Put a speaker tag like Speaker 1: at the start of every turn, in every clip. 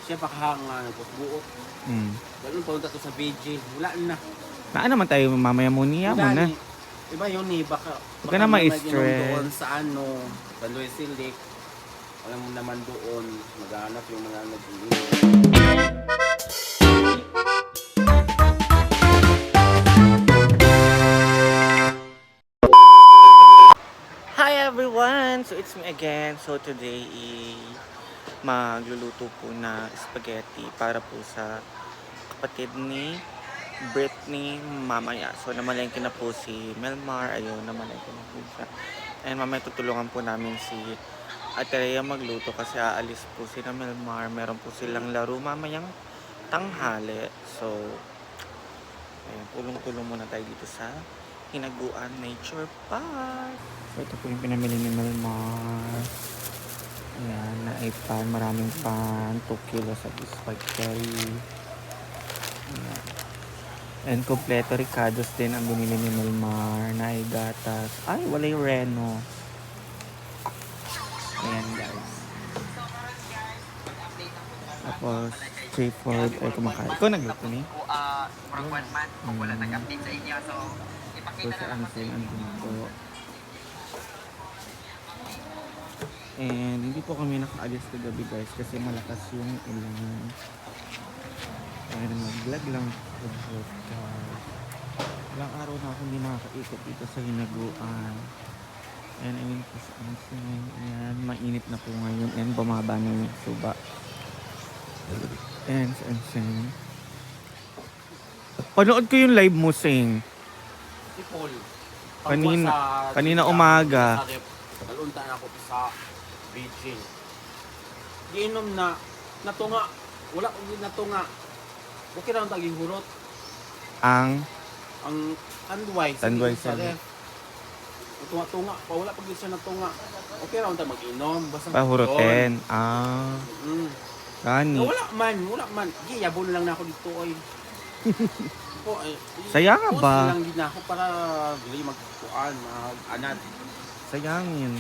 Speaker 1: Siya pa nga nagbuot. Ganun punta to sa BJ. Wala na.
Speaker 2: Naan naman tayo mamaya muna mo na.
Speaker 1: Iba yun eh. Baka
Speaker 2: Huwag ka na ma-stress.
Speaker 1: doon sa San Luis Silek. Alam mo naman doon. Maghanap yung mga nag-iinom.
Speaker 2: Hi everyone! So it's me again. So today magluluto po na spaghetti para po sa kapatid ni Britney mamaya. So namalengke na po si Melmar. Ayun, namalengke na po siya. And mamaya tutulungan po namin si Ate Rhea magluto kasi aalis po si na Melmar. Meron po silang laro mamayang tanghali. So ayun, tulong-tulong muna tayo dito sa Hinaguan Nature Park. So ito po yung pinamili ni Melmar. Ayan, naipan, maraming pan, 2 kilos of spaghetti. Ayan. And kompleto ricados din ang binili ni Melmar, naigatas. Ay, wala yung reno. Ayan guys. Tapos, straightforward ay kumakain. Ikaw nagluto ni?
Speaker 3: Murag 1 month kung wala nag-update sa inyo. So,
Speaker 2: So
Speaker 3: ipakita
Speaker 2: sa
Speaker 3: na lang
Speaker 2: Ansel ang ginagawa. And hindi po kami nakaalis kagabi guys kasi malakas yung ulan. And mag-vlog lang po guys. Ilang araw na ako hindi nakakaikot dito sa Hinaguan. And ayun po sa Ansel. Ayan, mainit na po ngayon and bumaba na yung suba. And sa Ansel. Panood ko yung live mo, Sing.
Speaker 1: Si Paul.
Speaker 2: Kanina umaga.
Speaker 1: Nalunta na ako sa BJ. Giinom na. Natunga. Wala kong natunga. Okay na ang taging hurot.
Speaker 2: Ang
Speaker 1: Tanduay.
Speaker 2: Tanduay
Speaker 1: sa
Speaker 2: sa
Speaker 1: ref. Tunga-tunga. Wala pag siya natunga. Okay na ang mag-inom. Basta
Speaker 2: pahurutin. Gani.
Speaker 1: Wala man. Giyabon lang na ako dito ay. Po,
Speaker 2: Saya nga ba?
Speaker 1: lang din ako para dili magkuan, mag-anad.
Speaker 2: Sayangin.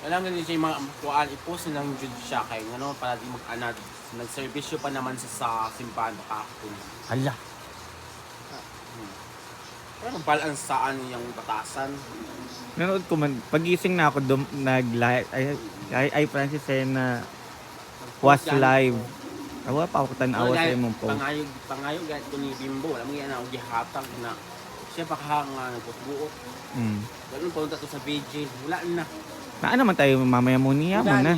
Speaker 1: Kailangan din siya yung mga kuan, i-post nilang jud siya kay ano para di mag-anad. Nagservisyo pa naman sa simbahan kahapon.
Speaker 2: Hala.
Speaker 1: Pero balance saan yung batasan.
Speaker 2: Nanood ko man. Pagising na ako nag-live. Ay Francis say na was live. Awa pa ako tanawa sa imong po.
Speaker 1: Pangayog gayud ko ni Bimbo, wala mo yan ako gihatag na siya pa nga nagbuot. Ganun punta to sa BJ, wala na.
Speaker 2: Naan naman tayo mamaya muna mo na.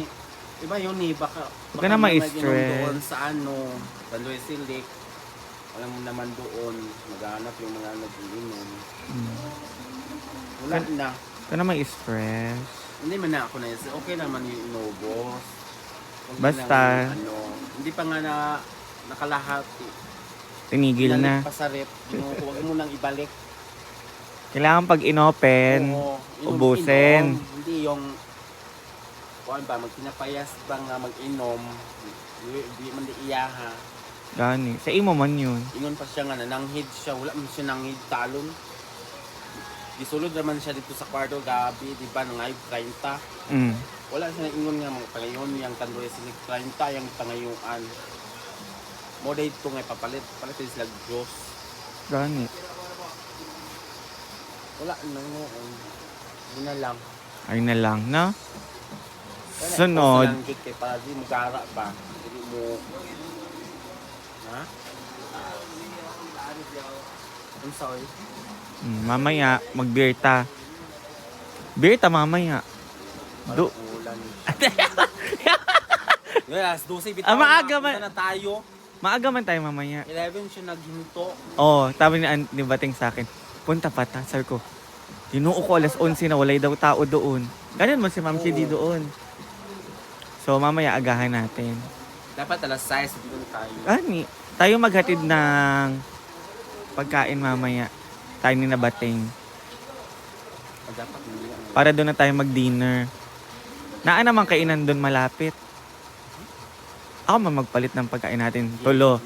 Speaker 1: Iba yun eh, baka
Speaker 2: Huwag ka na ma-stress.
Speaker 1: doon sa San Luis Silek. Alam mo naman doon, maghanap yung mga nag-iinom. Wala na.
Speaker 2: Huwag ka na ma-stress.
Speaker 1: Hindi man na ako na yun. Okay naman yung inobos.
Speaker 2: Basta.
Speaker 1: Hindi pa nga nakalahati.
Speaker 2: Tinigil na.
Speaker 1: Pa sa rep. Huwag mo nang ibalik.
Speaker 2: Kailangan pag inopen, ubusin.
Speaker 1: Hindi yung kuan ba, magpinapayas ba nga mag-inom. Hindi man di iyaha.
Speaker 2: Gani. Sa imo man yun.
Speaker 1: Ingon pa siya nga nananghid siya. Wala man siya nanghid talon. Gisulod naman siya dito sa kwarto gabi, di ba, nangayog 30. Wala siya ingon nga mga pangayon yung Tanduay Silek 30 yung pangayuan. Mo dito nga papalit sila Diyos.
Speaker 2: Gani.
Speaker 1: Wala na no. Yun na lang.
Speaker 2: Ay na lang, no?
Speaker 1: Kaya
Speaker 2: Sunod.
Speaker 1: lang jud kay para di mo gara ba. Hindi mo ha? I'm sorry.
Speaker 2: Mamaya, mag-beer ta. Beer ta mamaya.
Speaker 1: Yes, 12 bitaw.
Speaker 2: Maaga man.
Speaker 1: Na tayo.
Speaker 2: Maaga man tayo mamaya.
Speaker 1: 11 siya naghinto.
Speaker 2: Oo, tabi ni Bating sa akin. Punta pa ta, sabi ko. Ginoo ko alas 11 na walay daw tao doon. Ganyan mo si Ma'am CD doon. So mamaya agahan natin.
Speaker 1: Dapat alas 6 doon tayo.
Speaker 2: Gani, tayo maghatid ng pagkain mamaya. Tayo ni na Bating.
Speaker 1: Dapat nila.
Speaker 2: Para doon na tayo mag-dinner. Naan naman kainan doon malapit. Ako man magpalit ng pagkain natin. Tulo.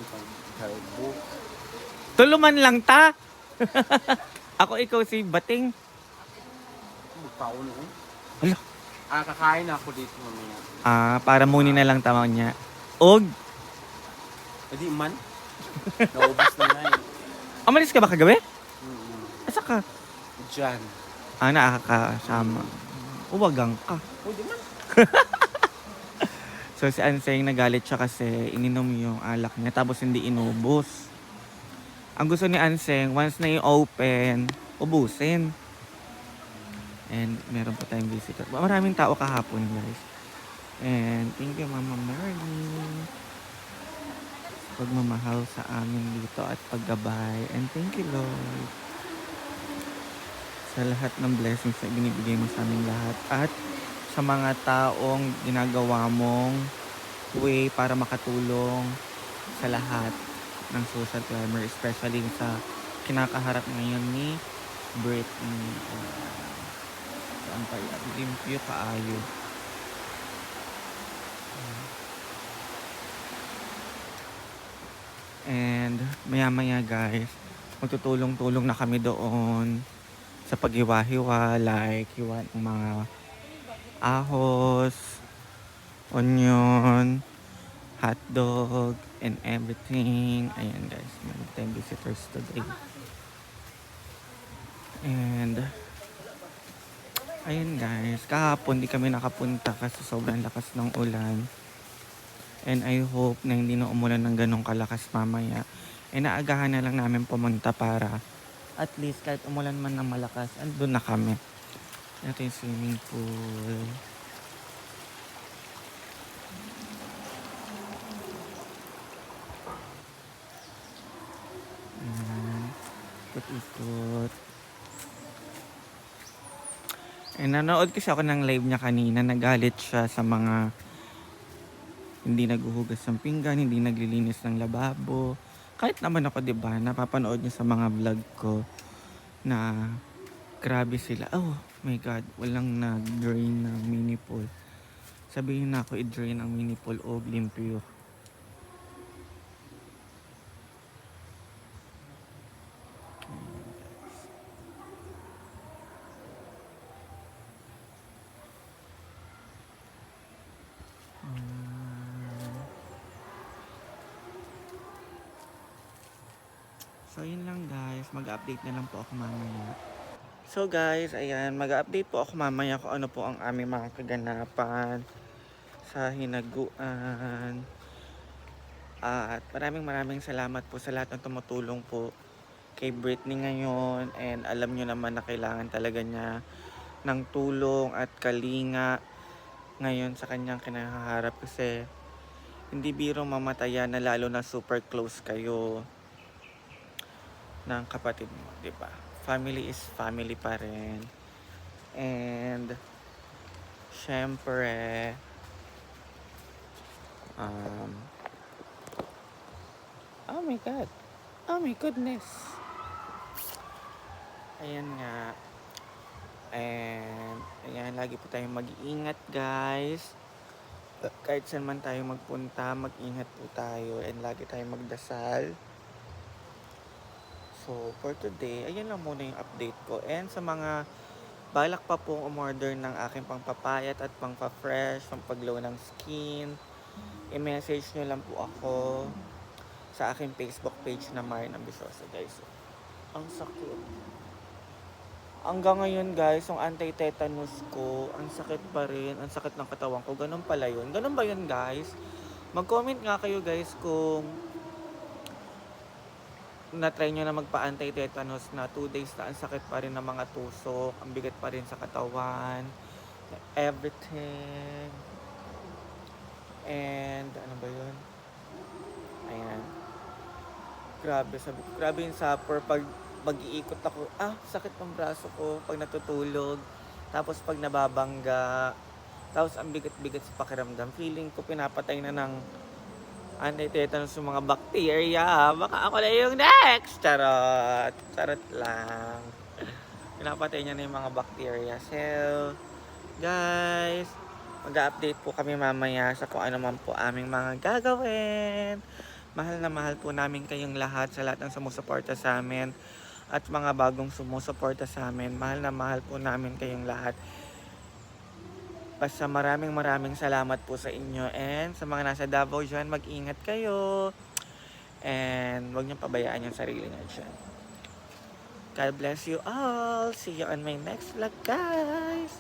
Speaker 2: Tulo man lang ta. Ako ikaw si Bating.
Speaker 1: Pauno.
Speaker 2: Hala.
Speaker 1: Kakain ako dito mamaya.
Speaker 2: Para muni na lang tama niya. Og
Speaker 1: Pwede man. Naubos na nga eh.
Speaker 2: Amalis ka ba kagabi?
Speaker 1: Mm-mm.
Speaker 2: Asa ka?
Speaker 1: Diyan.
Speaker 2: Nakakasama. Uwagang ka.
Speaker 1: Pwede man.
Speaker 2: So si Anseng nagalit siya kasi ininom yung alak niya tapos hindi inubos. Ang gusto ni Anseng, once na i-open, ubusin. And meron pa tayong visitor. Maraming tao kahapon, guys. And thank you, Mama Merly. Pagmamahal sa amin dito at paggabay. And thank you, Lord. Sa lahat ng blessings na binibigay mo sa amin lahat. At sa mga taong ginagawa mong way para makatulong sa lahat ng social climber, especially sa kinakaharap ngayon ni Britney. Saan pa yan? Limpyo kaayo. And maya-maya guys, magtutulong-tulong na kami doon sa paghiwa-hiwa, like hiwa ng mga ahos, onion, hotdog, and everything. Ayan guys, may 10 visitors today. And ayun guys, kahapon di kami nakapunta kasi sobrang lakas ng ulan. And I hope na hindi na umulan ng ganong kalakas mamaya. E naagahan na lang namin pumunta para at least kahit umulan man ng malakas, andun na kami. Ito yung swimming pool. Ayan. Ikot-ikot. And nanood kasi ako ng live niya kanina. Nagalit siya sa mga hindi naghuhugas ng pinggan, hindi naglilinis ng lababo. Kahit naman ako, 'di ba, napapanood niyo sa mga vlog ko na grabe sila. Oh my God, walang nag-drain ng mini pool. Sabihin na ako i-drain ang mini pool o limpyo. So yun lang guys, mag-update na lang po ako mamaya. So guys, ayan, mag-update po ako mamaya kung ano po ang aming mga kaganapan sa hinaguan. At maraming salamat po sa lahat ng tumutulong po kay Britney ngayon. And alam nyo naman na kailangan talaga niya ng tulong at kalinga ngayon sa kanyang kinaharap. Kasi hindi biro mamatayan na lalo na super close kayo ng kapatid mo, 'di ba? Family is family pa rin. And syempre oh my God. Oh my goodness. Ayan nga. And ayan, lagi po tayong mag-iingat, guys. Kahit saan man tayo magpunta, mag-ingat po tayo and lagi tayong magdasal. So, for today, ayan lang muna yung update ko. And sa mga balak pa pong umorder ng aking pangpapayat at pangpa-fresh, pangpaglow ng skin, i-message nyo lang po ako sa aking Facebook page na Marian Ambisyosa, guys. So, ang sakit. Hanggang ngayon, guys, yung anti-tetanus ko, ang sakit pa rin, ang sakit ng katawan ko. Ganun pala yun. Ganun ba yun, guys? Mag-comment nga kayo, guys, kung na-try nyo na magpa-anti-tetanus na 2 days na ang sakit pa rin ng mga tusok, ang bigat pa rin sa katawan, everything. And ano ba yun? Ayan. Grabe, sabi ko, grabe yung supper pag mag-iikot ako, sakit ng braso ko pag natutulog, tapos pag nababangga, tapos ang bigat-bigat sa pakiramdam, feeling ko pinapatay na ng anti-tetanus yung mga bacteria. Baka ako na yung next. Charot. Charot lang. Pinapatay niya na yung mga bacteria. So, guys, mag-update po kami mamaya sa kung ano man po aming mga gagawin. Mahal na mahal po namin kayong lahat sa lahat ng sumusuporta sa amin at mga bagong sumusuporta sa amin. Mahal na mahal po namin kayong lahat. Basta maraming salamat po sa inyo. And sa mga nasa Davao dyan, mag-ingat kayo. And huwag niyong pabayaan yung sarili niya dyan. God bless you all. See you on my next vlog, guys.